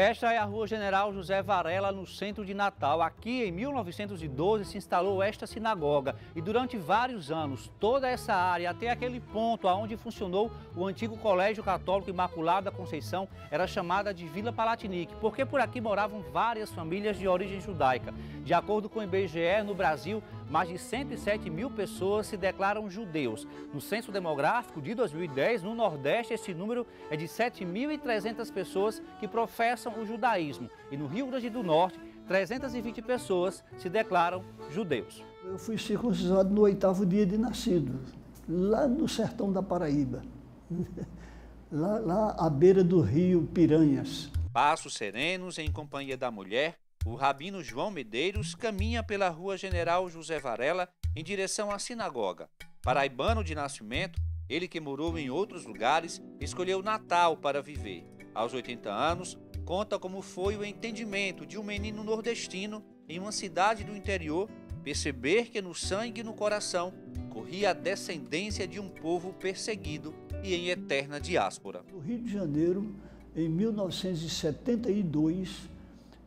Esta é a Rua General José Varela, no centro de Natal. Aqui, em 1912, se instalou esta sinagoga. E durante vários anos, toda essa área, até aquele ponto onde funcionou o antigo Colégio Católico Imaculado da Conceição, era chamada de Vila Palatinique, porque por aqui moravam várias famílias de origem judaica. De acordo com o IBGE, no Brasil, mais de 107 mil pessoas se declaram judeus. No censo demográfico de 2010, no Nordeste, esse número é de 7.300 pessoas que professam o judaísmo. E no Rio Grande do Norte, 320 pessoas se declaram judeus. Eu fui circuncidado no 8º dia de nascido, lá no sertão da Paraíba, lá à beira do rio Piranhas. Passos serenos em companhia da mulher, o rabino João Medeiros caminha pela Rua General José Varela em direção à sinagoga. Paraibano de nascimento, ele que morou em outros lugares, escolheu Natal para viver. Aos 80 anos, conta como foi o entendimento de um menino nordestino em uma cidade do interior perceber que no sangue e no coração corria a descendência de um povo perseguido e em eterna diáspora. No Rio de Janeiro, em 1972,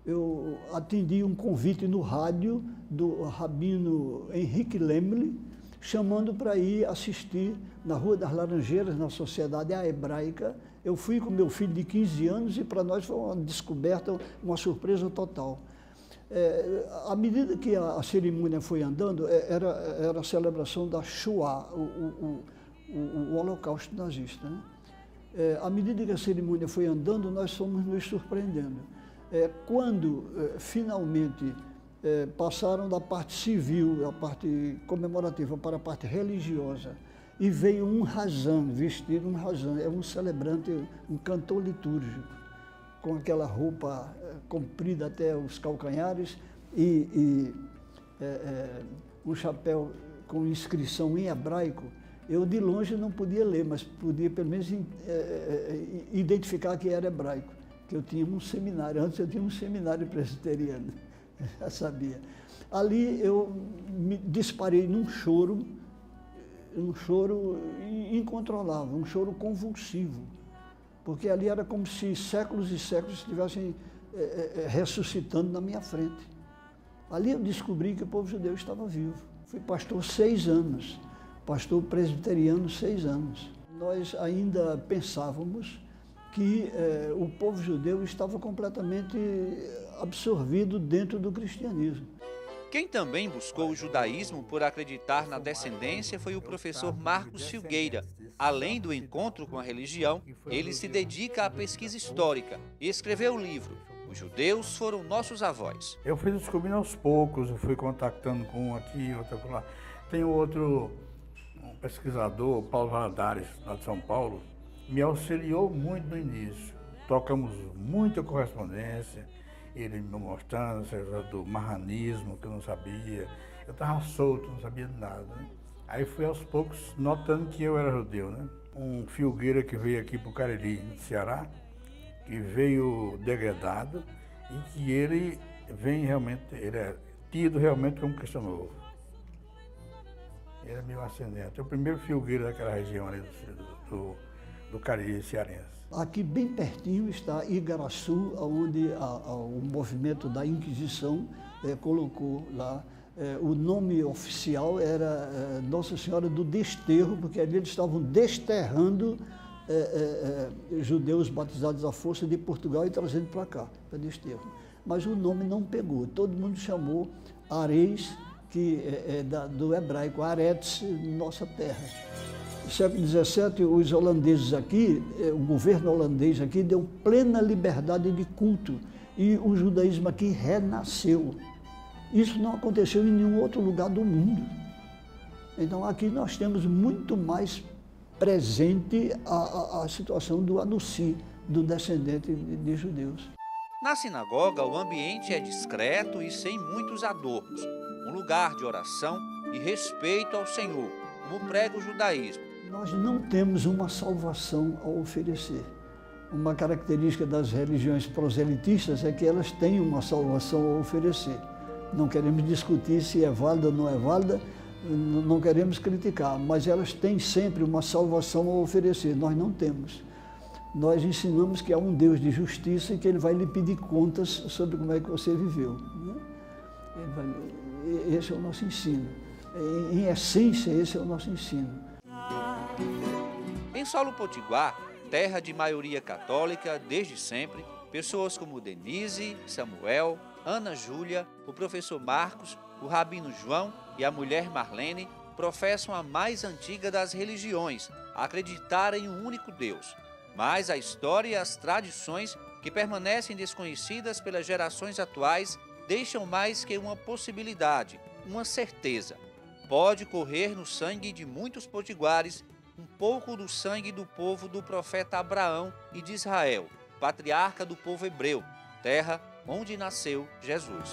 eu atendi um convite no rádio do rabino Henrique Lemle, chamando para ir assistir na Rua das Laranjeiras, na Sociedade Hebraica. Eu fui com meu filho de 15 anos e para nós foi uma descoberta, uma surpresa total. À medida que a cerimônia foi andando, era a celebração da Shoah, o Holocausto nazista, né? À medida que a cerimônia foi andando, nós fomos nos surpreendendo. Quando finalmente passaram da parte civil, da parte comemorativa, para a parte religiosa, e veio um razan, vestido um razan, é um celebrante, um cantor litúrgico, com aquela roupa comprida até os calcanhares e um chapéu com inscrição em hebraico. Eu de longe não podia ler, mas podia pelo menos identificar que era hebraico, que eu tinha um seminário, antes eu tinha um seminário presbiteriano, já sabia. Ali eu me disparei num choro incontrolável, um choro convulsivo, porque ali era como se séculos e séculos estivessem ressuscitando na minha frente. Ali eu descobri que o povo judeu estava vivo. Fui pastor 6 anos, pastor presbiteriano 6 anos. Nós ainda pensávamos que o povo judeu estava completamente absorvido dentro do cristianismo. Quem também buscou o judaísmo por acreditar na descendência foi o professor Marcos Filgueira. Além do encontro com a religião, ele se dedica à pesquisa histórica e escreveu o livro Os Judeus Foram Nossos Avós. Eu fui descobrindo aos poucos, eu fui contactando com um aqui, outro lá. Tem outro um pesquisador, Paulo Valadares, lá de São Paulo, me auxiliou muito no início. Trocamos muita correspondência, ele me mostrando do marranismo, que eu não sabia. Eu estava solto, não sabia de nada, né? Aí fui aos poucos notando que eu era judeu, né? Um filgueira que veio aqui para o Cariri, no Ceará, que veio degradado e que ele vem realmente, ele é tido realmente como cristão novo. Ele é meio ascendente. É o primeiro filgueira daquela região ali do Cariri cearense. Aqui bem pertinho está Igaraçu, onde o movimento da Inquisição colocou lá. O nome oficial era Nossa Senhora do Desterro, porque ali eles estavam desterrando judeus batizados à força de Portugal e trazendo para cá, para Desterro. Mas o nome não pegou, todo mundo chamou Areis, que do hebraico, Aretz, nossa terra. No século XVII, os holandeses aqui, o governo holandês aqui deu plena liberdade de culto e o judaísmo aqui renasceu. Isso não aconteceu em nenhum outro lugar do mundo. Então aqui nós temos muito mais presente a situação do Anussi, do descendente de judeus. Na sinagoga, o ambiente é discreto e sem muitos adornos. Um lugar de oração e respeito ao Senhor, como prega o judaísmo. Nós não temos uma salvação a oferecer. Uma característica das religiões proselitistas é que elas têm uma salvação a oferecer. Não queremos discutir se é válida ou não é válida, não queremos criticar, mas elas têm sempre uma salvação a oferecer, nós não temos. nós ensinamos que há um Deus de justiça e que Ele vai lhe pedir contas sobre como é que você viveu. Né? Esse é o nosso ensino. Em essência, esse é o nosso ensino. Em Solo Potiguar, terra de maioria católica desde sempre, pessoas como Denise, Samuel, Ana Júlia, o professor Marcos, o rabino João e a mulher Marlene professam a mais antiga das religiões, acreditar em um único Deus. Mas a história e as tradições, que permanecem desconhecidas pelas gerações atuais, deixam mais que uma possibilidade, uma certeza. Pode correr no sangue de muitos potiguares um pouco do sangue do povo do profeta Abraão e de Israel, patriarca do povo hebreu, terra onde nasceu Jesus.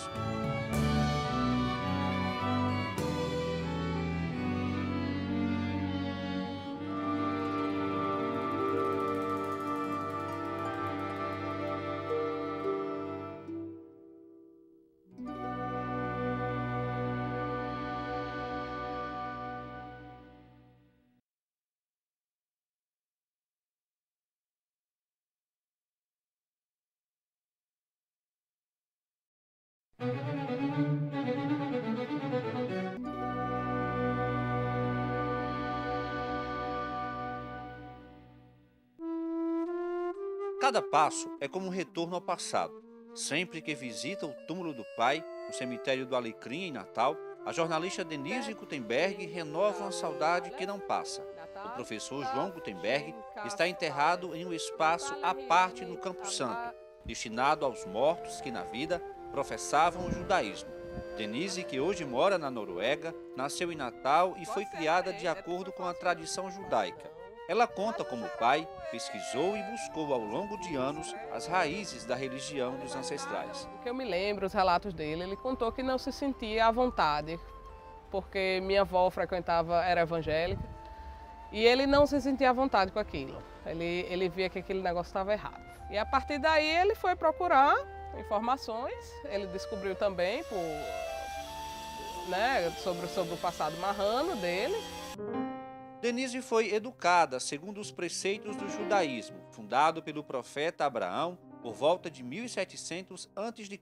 Cada passo é como um retorno ao passado. Sempre que visita o túmulo do pai, no cemitério do Alecrim, em Natal, a jornalista Denise Gutenberg renova uma saudade que não passa. O professor João Gutenberg está enterrado em um espaço à parte no Campo Santo, destinado aos mortos que na vida professavam o judaísmo. Denise, que hoje mora na Noruega, nasceu em Natal e foi criada de acordo com a tradição judaica. Ela conta como o pai pesquisou e buscou ao longo de anos as raízes da religião dos ancestrais. O que eu me lembro, os relatos dele, ele contou que não se sentia à vontade, porque minha avó era evangélica, e ele não se sentia à vontade com aquilo. Ele via que aquele negócio estava errado. E a partir daí ele foi procurar informações, ele descobriu também sobre o passado marrano dele. Denise foi educada segundo os preceitos do judaísmo, fundado pelo profeta Abraão por volta de 1700 a.C.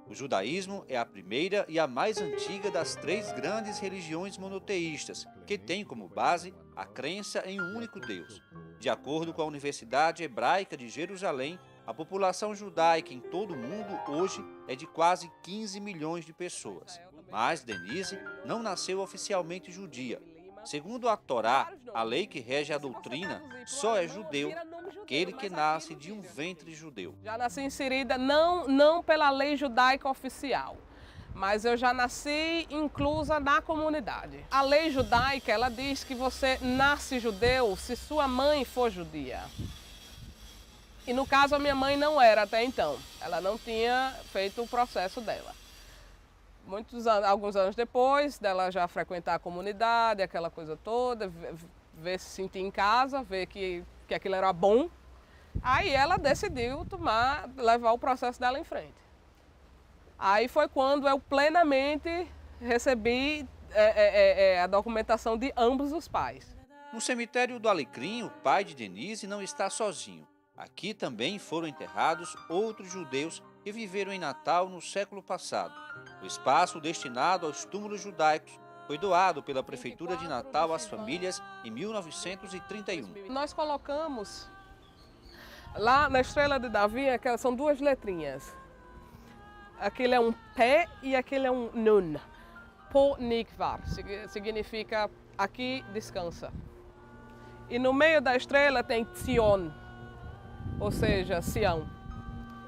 O judaísmo é a primeira e a mais antiga das três grandes religiões monoteístas, que tem como base a crença em um único Deus. De acordo com a Universidade Hebraica de Jerusalém, a população judaica em todo o mundo hoje é de quase 15 milhões de pessoas. Mas Denise não nasceu oficialmente judia. Segundo a Torá, a lei que rege a doutrina, só é judeu aquele que nasce de um ventre judeu. Já nasci inserida não pela lei judaica oficial, mas eu já nasci inclusa na comunidade. A lei judaica, ela diz que você nasce judeu se sua mãe for judia. E no caso a minha mãe não era até então, ela não tinha feito o processo dela. Alguns anos depois dela já frequentar a comunidade, aquela coisa toda, ver se sentir em casa, ver que aquilo era bom, aí ela decidiu levar o processo dela em frente. Aí foi quando eu plenamente recebi a documentação de ambos os pais. No cemitério do Alecrim, o pai de Denise não está sozinho. Aqui também foram enterrados outros judeus que viveram em Natal no século passado. O espaço destinado aos túmulos judaicos foi doado pela Prefeitura de Natal às famílias em 1931. Nós colocamos lá na estrela de Davi, são duas letrinhas. Aquele é um pé e aquele é um nun. Po nikvar, significa aqui descansa. E no meio da estrela tem Tzion, ou seja, Sião,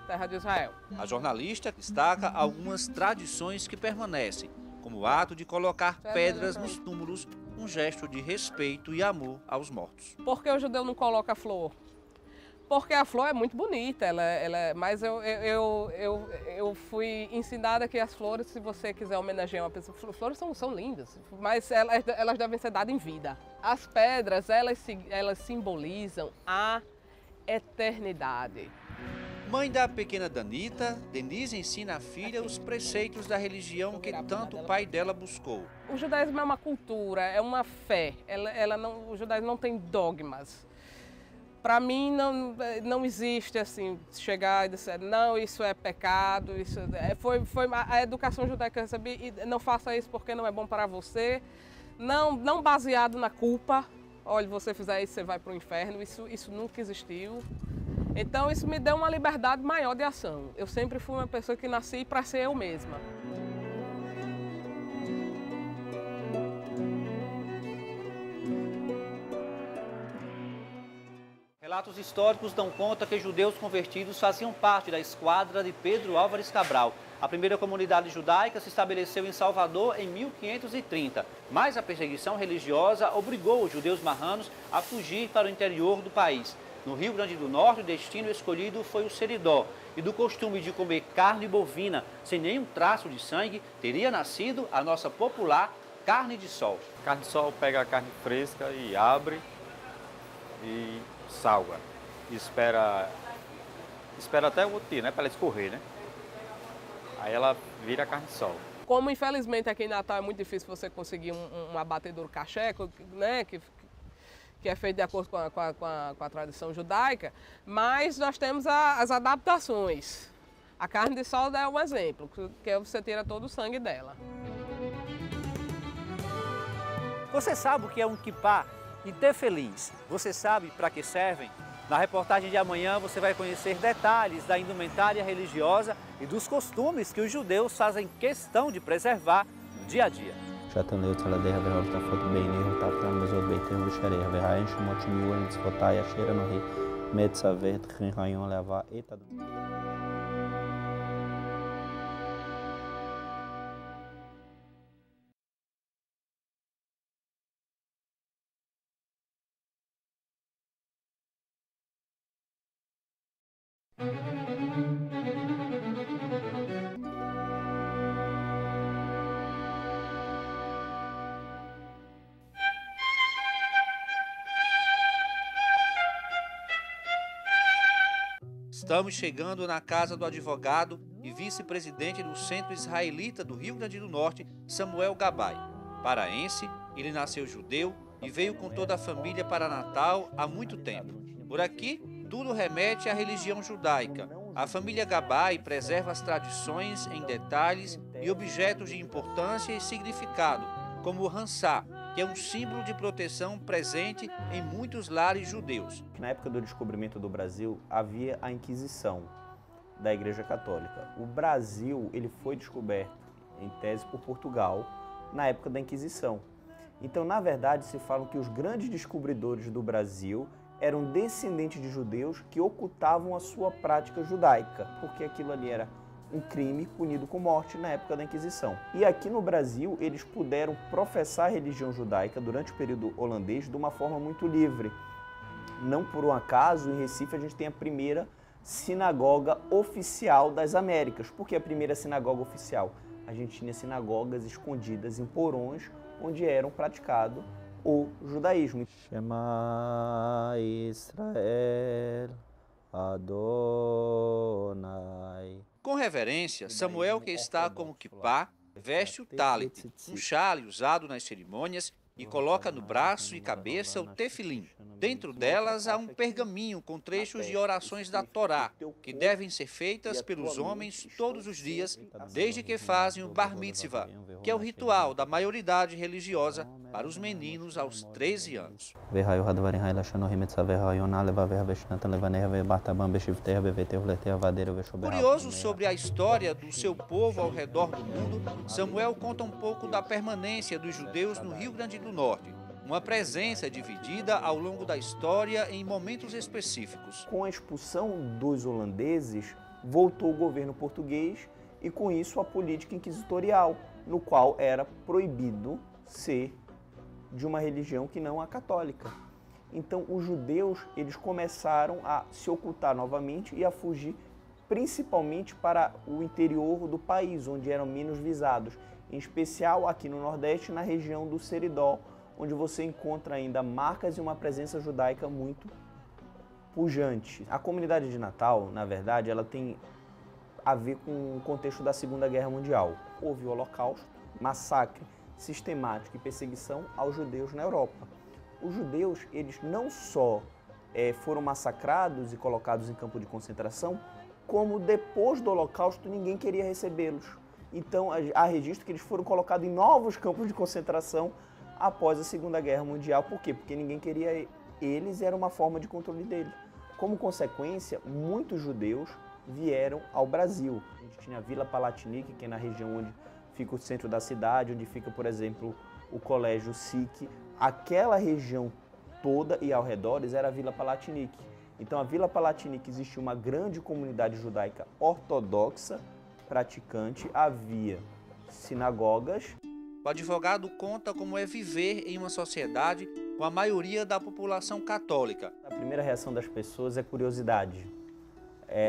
terra de Israel. A jornalista destaca algumas tradições que permanecem, como o ato de colocar pedras nos túmulos, um gesto de respeito e amor aos mortos. Por que o judeu não coloca flor? Porque a flor é muito bonita, mas eu fui ensinada que as flores, se você quiser homenagear uma pessoa, flores são lindas, mas elas devem ser dadas em vida. As pedras, elas simbolizam a eternidade. Mãe da pequena Danita, Denise ensina à filha os preceitos da religião que tanto o pai dela buscou. O judaísmo é uma cultura, é uma fé. O judaísmo não tem dogmas. Para mim não existe assim, chegar e dizer, não, isso é pecado, isso foi a educação judaica que eu recebi, e não faça isso porque não é bom para você, não baseado na culpa, olha, você fizer isso, você vai para o inferno, isso nunca existiu. Então isso me deu uma liberdade maior de ação. Eu sempre fui uma pessoa que nasci para ser eu mesma. Relatos históricos dão conta que judeus convertidos faziam parte da esquadra de Pedro Álvares Cabral. A primeira comunidade judaica se estabeleceu em Salvador em 1530, mas a perseguição religiosa obrigou os judeus marranos a fugir para o interior do país. No Rio Grande do Norte, o destino escolhido foi o Seridó, e do costume de comer carne bovina sem nenhum traço de sangue, teria nascido a nossa popular carne de sol. Carne de sol pega a carne fresca e abre e salga. E espera até o outro dia, né, para ela escorrer, né? Aí ela vira carne de sol. Como infelizmente aqui em Natal é muito difícil você conseguir um abatedouro caché, né, que é feito de acordo com a tradição judaica, mas nós temos as adaptações. A carne de sol é um exemplo, que você tira todo o sangue dela. Você sabe o que é um kippá e tefelins? Você sabe para que servem? Na reportagem de amanhã você vai conhecer detalhes da indumentária religiosa e dos costumes que os judeus fazem questão de preservar no dia a dia. Estamos chegando na casa do advogado e vice-presidente do Centro Israelita do Rio Grande do Norte, Samuel Gabay. Paraense, ele nasceu judeu e veio com toda a família para Natal há muito tempo. Por aqui, tudo remete à religião judaica. A família Gabay preserva as tradições em detalhes e objetos de importância e significado, como o Hansá, que é um símbolo de proteção presente em muitos lares judeus. Na época do descobrimento do Brasil, havia a Inquisição da Igreja Católica. O Brasil ele foi descoberto, em tese, por Portugal, na época da Inquisição. Então, na verdade, se falam que os grandes descobridores do Brasil eram descendentes de judeus que ocultavam a sua prática judaica, porque aquilo ali era um crime punido com morte na época da Inquisição. E aqui no Brasil, eles puderam professar a religião judaica durante o período holandês de uma forma muito livre. Não por um acaso, em Recife, a gente tem a primeira sinagoga oficial das Américas. Por que a primeira sinagoga oficial? A gente tinha sinagogas escondidas em porões, onde eram praticado o judaísmo. Shema Israel Adonai. Com reverência, Samuel, que está com o kippá, veste o talit, um chale usado nas cerimônias, e coloca no braço e cabeça o tefilim. Dentro delas há um pergaminho com trechos de orações da Torá, que devem ser feitas pelos homens todos os dias, desde que fazem o bar mitzvah, que é o ritual da maioridade religiosa para os meninos aos 13 anos. Curioso sobre a história do seu povo ao redor do mundo, Samuel conta um pouco da permanência dos judeus no Rio Grande do Norte, uma presença dividida ao longo da história em momentos específicos. Com a expulsão dos holandeses, voltou o governo português e com isso a política inquisitorial, no qual era proibido ser de uma religião que não a católica. Então os judeus eles começaram a se ocultar novamente e a fugir principalmente para o interior do país, onde eram menos visados, em especial aqui no Nordeste, na região do Seridó, onde você encontra ainda marcas e uma presença judaica muito pujante. A comunidade de Natal, na verdade, ela tem a ver com o contexto da Segunda Guerra Mundial. Houve o Holocausto, massacre sistemático e perseguição aos judeus na Europa. Os judeus, eles não só foram massacrados e colocados em campo de concentração, como depois do Holocausto ninguém queria recebê-los. Então há registro que eles foram colocados em novos campos de concentração após a Segunda Guerra Mundial. Por quê? Porque ninguém queria eles e era uma forma de controle deles. Como consequência, muitos judeus vieram ao Brasil. A gente tinha a Vila Palatinique, que é na região onde fica o centro da cidade, onde fica, por exemplo, o Colégio SIC. Aquela região toda e ao redor era a Vila Palatinique. Então, a Vila Palatinique existia uma grande comunidade judaica ortodoxa, praticante, havia sinagogas. O advogado conta como é viver em uma sociedade com a maioria da população católica. A primeira reação das pessoas é curiosidade.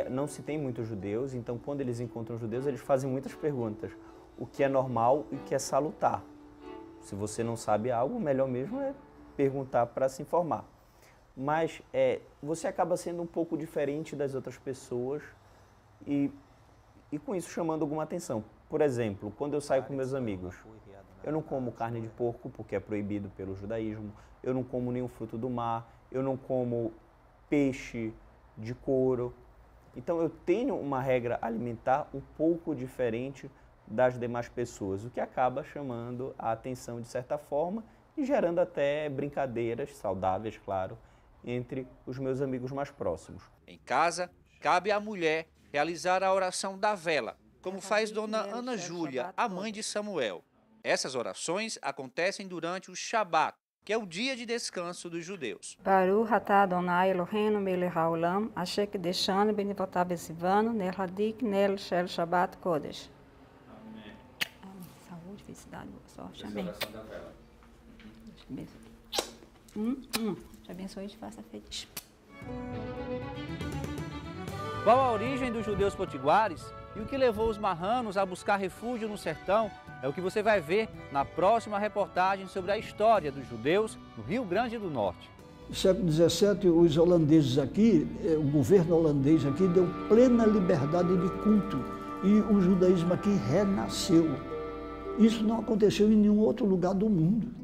Não se tem muitos judeus, então quando eles encontram judeus, eles fazem muitas perguntas. O que é normal e o que é salutar. Se você não sabe algo, o melhor mesmo é perguntar para se informar. Mas você acaba sendo um pouco diferente das outras pessoas e com isso chamando alguma atenção. Por exemplo, quando eu saio com meus amigos, eu não como carne de porco porque é proibido pelo judaísmo, eu não como nenhum fruto do mar, eu não como peixe de couro. Então eu tenho uma regra alimentar um pouco diferente das demais pessoas, o que acaba chamando a atenção de certa forma e gerando até brincadeiras saudáveis, claro, entre os meus amigos mais próximos. Em casa, cabe à mulher realizar a oração da vela, como faz Dona Ana Júlia, a mãe de Samuel. Essas orações acontecem durante o Shabat, que é o dia de descanso dos judeus. Baruch atah Adonai Eloheinu melech haolam, asher kideshanu b'mitzvotav v'tzivanu, nel hadik nel shel Shabbat Kodesh. Amém. Saúde, felicidade, boa sorte. Amém. Oração da vela. Te abençoe e te faça feliz. Qual a origem dos judeus potiguares e o que levou os marranos a buscar refúgio no sertão é o que você vai ver na próxima reportagem sobre a história dos judeus no Rio Grande do Norte. No século XVII, os holandeses aqui, o governo holandês aqui deu plena liberdade de culto e o judaísmo aqui renasceu. Isso não aconteceu em nenhum outro lugar do mundo.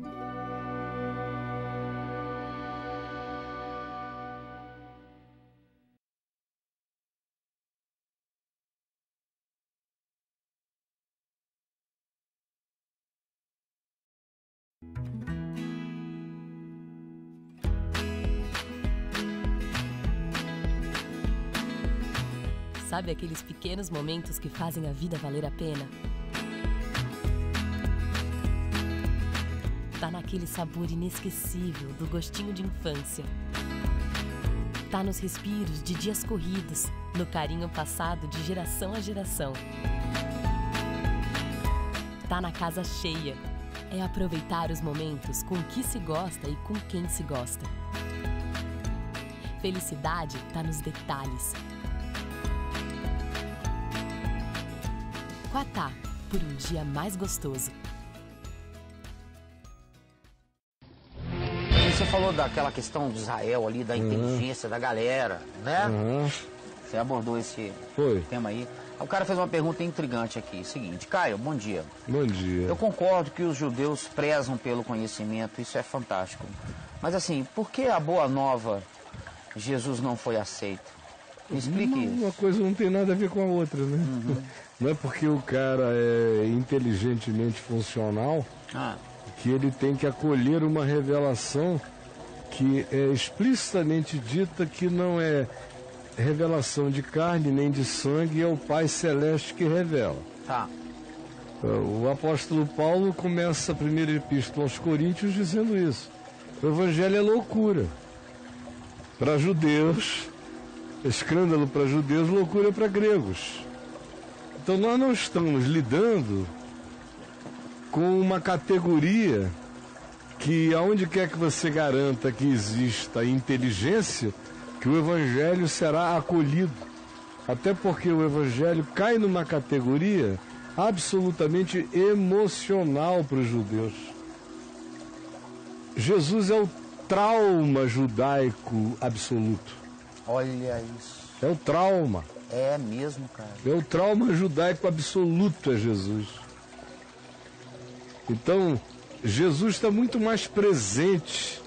Sabe aqueles pequenos momentos que fazem a vida valer a pena? Tá naquele sabor inesquecível do gostinho de infância. Tá nos respiros de dias corridos, no carinho passado de geração a geração. Tá na casa cheia. É aproveitar os momentos com o que se gosta e com quem se gosta. Felicidade tá nos detalhes. Quatá, por um dia mais gostoso. Você falou daquela questão de Israel ali, da inteligência da galera, né? Você abordou esse tema aí. O cara fez uma pergunta intrigante aqui. Seguinte, Caio, bom dia. Bom dia. Eu concordo que os judeus prezam pelo conhecimento, isso é fantástico. Mas assim, por que a boa nova Jesus não foi aceito? Me explique isso. Uma coisa não tem nada a ver com a outra, né? Não é porque o cara é inteligentemente funcional que ele tem que acolher uma revelação que é explicitamente dita que não é revelação de carne nem de sangue, é o Pai Celeste que revela. O apóstolo Paulo começa a primeira epístola aos Coríntios dizendo isso. O evangelho é loucura para judeus, escândalo para judeus, loucura para gregos. Então nós não estamos lidando com uma categoria que, aonde quer que você garanta que exista inteligência, que o evangelho será acolhido. Até porque o evangelho cai numa categoria absolutamente emocional para os judeus. Jesus é o trauma judaico absoluto. Olha isso. É o trauma. É mesmo, cara. É o trauma judaico absoluto, é Jesus. Então, Jesus está muito mais presente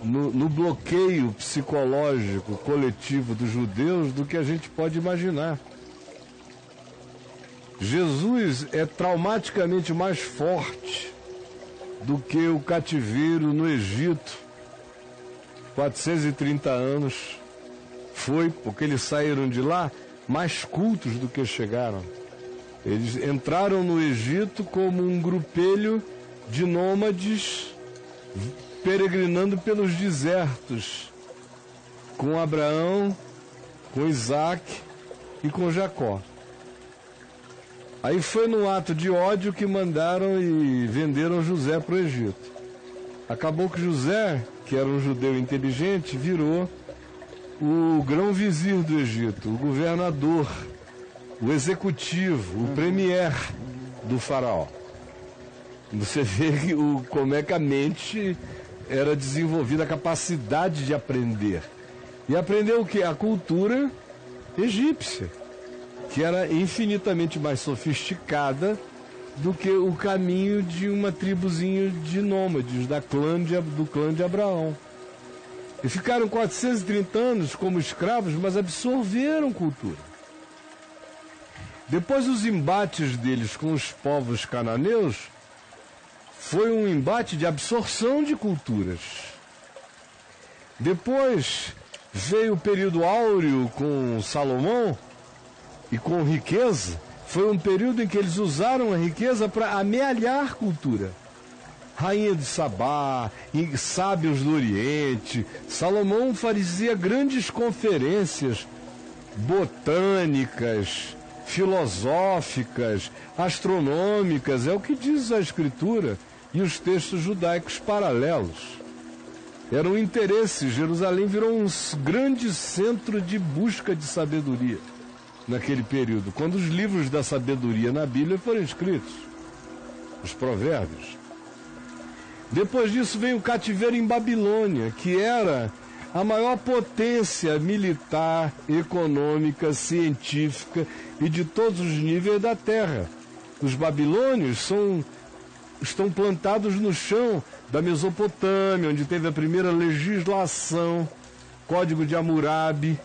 no bloqueio psicológico coletivo dos judeus do que a gente pode imaginar. Jesus é traumaticamente mais forte do que o cativeiro no Egito. 430 anos foi, porque eles saíram de lá mais cultos do que chegaram. Eles entraram no Egito como um grupelho de nômades peregrinando pelos desertos, com Abraão, com Isaac e com Jacó. Aí foi no ato de ódio que mandaram e venderam José para o Egito. Acabou que José, que era um judeu inteligente, virou o grão-vizir do Egito, o governador, o executivo, o premier do faraó. Você vê como é que a mente era desenvolvida, a capacidade de aprender. E aprender o quê? A cultura egípcia, que era infinitamente mais sofisticada do que o caminho de uma tribuzinha de nômades, do clã de Abraão. E ficaram 430 anos como escravos, mas absorveram cultura. Depois os embates deles com os povos cananeus foi um embate de absorção de culturas. Depois veio o período áureo com Salomão e com riqueza. Foi um período em que eles usaram a riqueza para amealhar cultura. Rainha de Sabá, sábios do Oriente. Salomão fazia grandes conferências botânicas, filosóficas, astronômicas, é o que diz a Escritura e os textos judaicos paralelos. Era um interesse. Jerusalém virou um grande centro de busca de sabedoria naquele período, quando os livros da sabedoria na Bíblia foram escritos, os provérbios. Depois disso vem o cativeiro em Babilônia, que era a maior potência militar, econômica, científica e de todos os níveis da terra. Os babilônios estão plantados no chão da Mesopotâmia, onde teve a primeira legislação, Código de Hammurabi,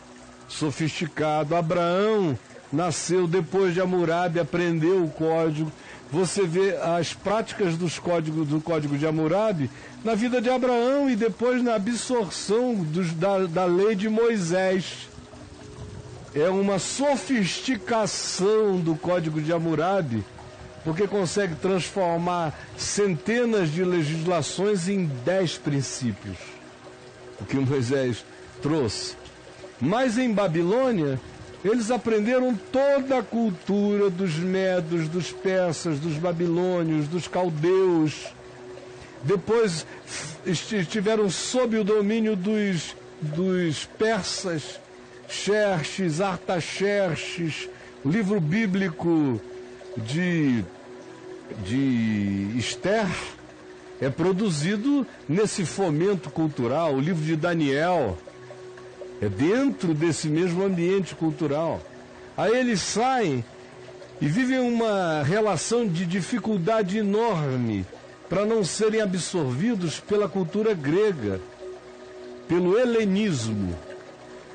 sofisticado. Abraão nasceu depois de Hammurabi, aprendeu o código. Você vê as práticas do Código de Hammurabi na vida de Abraão e depois na absorção da lei de Moisés. É uma sofisticação do Código de Hammurabi, porque consegue transformar centenas de legislações em 10 princípios, o que Moisés trouxe. Mas em Babilônia, eles aprenderam toda a cultura dos medos, dos persas, dos babilônios, dos caldeus. Depois estiveram sob o domínio dos persas, Xerxes, Artaxerxes. O livro bíblico de Esther é produzido nesse fomento cultural. O livro de Daniel é dentro desse mesmo ambiente cultural. Aí eles saem e vivem uma relação de dificuldade enorme para não serem absorvidos pela cultura grega, pelo helenismo.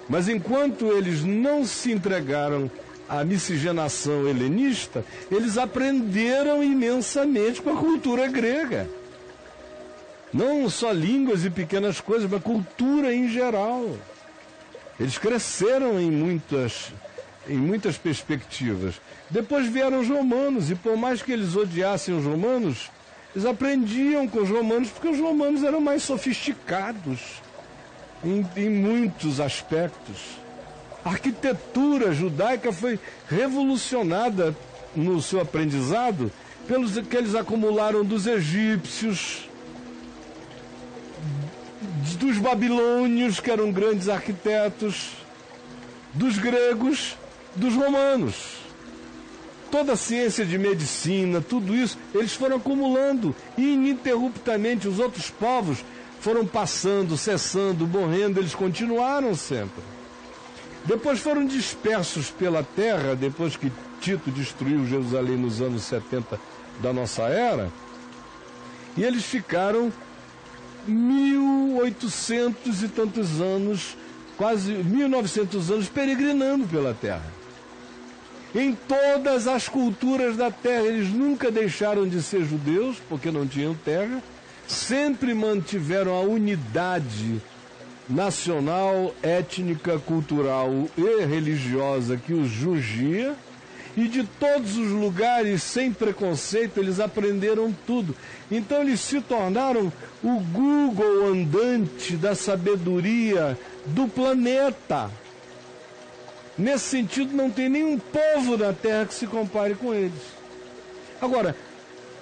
Mas enquanto eles não se entregaram à miscigenação helenista, eles aprenderam imensamente com a cultura grega. Não só línguas e pequenas coisas, mas cultura em geral. Eles cresceram em muitas perspectivas. Depois vieram os romanos, e por mais que eles odiassem os romanos, eles aprendiam com os romanos, porque os romanos eram mais sofisticados em muitos aspectos. A arquitetura judaica foi revolucionada no seu aprendizado pelos que eles acumularam dos egípcios, dos babilônios, que eram grandes arquitetos, dos gregos, dos romanos. Toda a ciência de medicina, tudo isso, eles foram acumulando ininterruptamente. Os outros povos foram passando, cessando, morrendo, eles continuaram sempre. Depois foram dispersos pela terra, depois que Tito destruiu Jerusalém nos anos 70 da nossa era, e eles ficaram 1800 e tantos anos, quase 1900 anos, peregrinando pela Terra. Em todas as culturas da Terra, eles nunca deixaram de ser judeus, porque não tinham terra, sempre mantiveram a unidade nacional, étnica, cultural e religiosa que os judia, e de todos os lugares, sem preconceito, eles aprenderam tudo. Então eles se tornaram o Google andante da sabedoria do planeta. Nesse sentido, não tem nenhum povo na Terra que se compare com eles. Agora,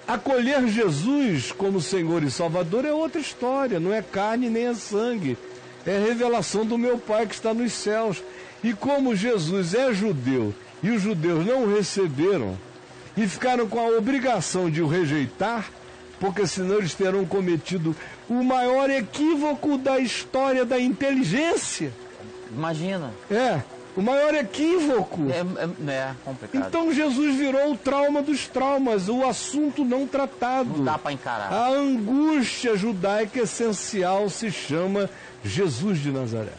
acolher Jesus como Senhor e Salvador é outra história, não é carne nem é sangue. É revelação do meu Pai que está nos céus. E como Jesus é judeu e os judeus não o receberam e ficaram com a obrigação de o rejeitar, porque senão eles terão cometido o maior equívoco da história da inteligência. Imagina. O maior equívoco. É complicado. Então Jesus virou o trauma dos traumas, o assunto não tratado. Não dá para encarar. A angústia judaica essencial se chama Jesus de Nazaré.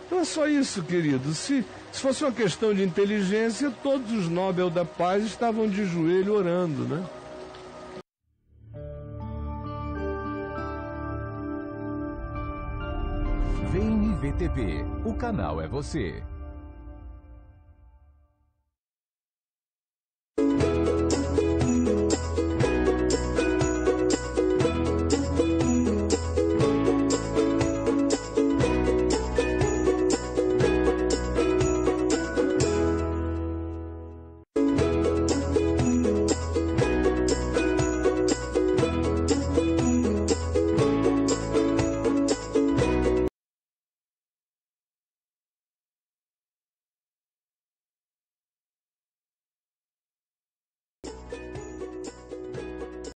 Então é só isso, querido. Se fosse uma questão de inteligência, todos os Nobel da Paz estavam de joelho orando, né? VNVTV, o canal é você.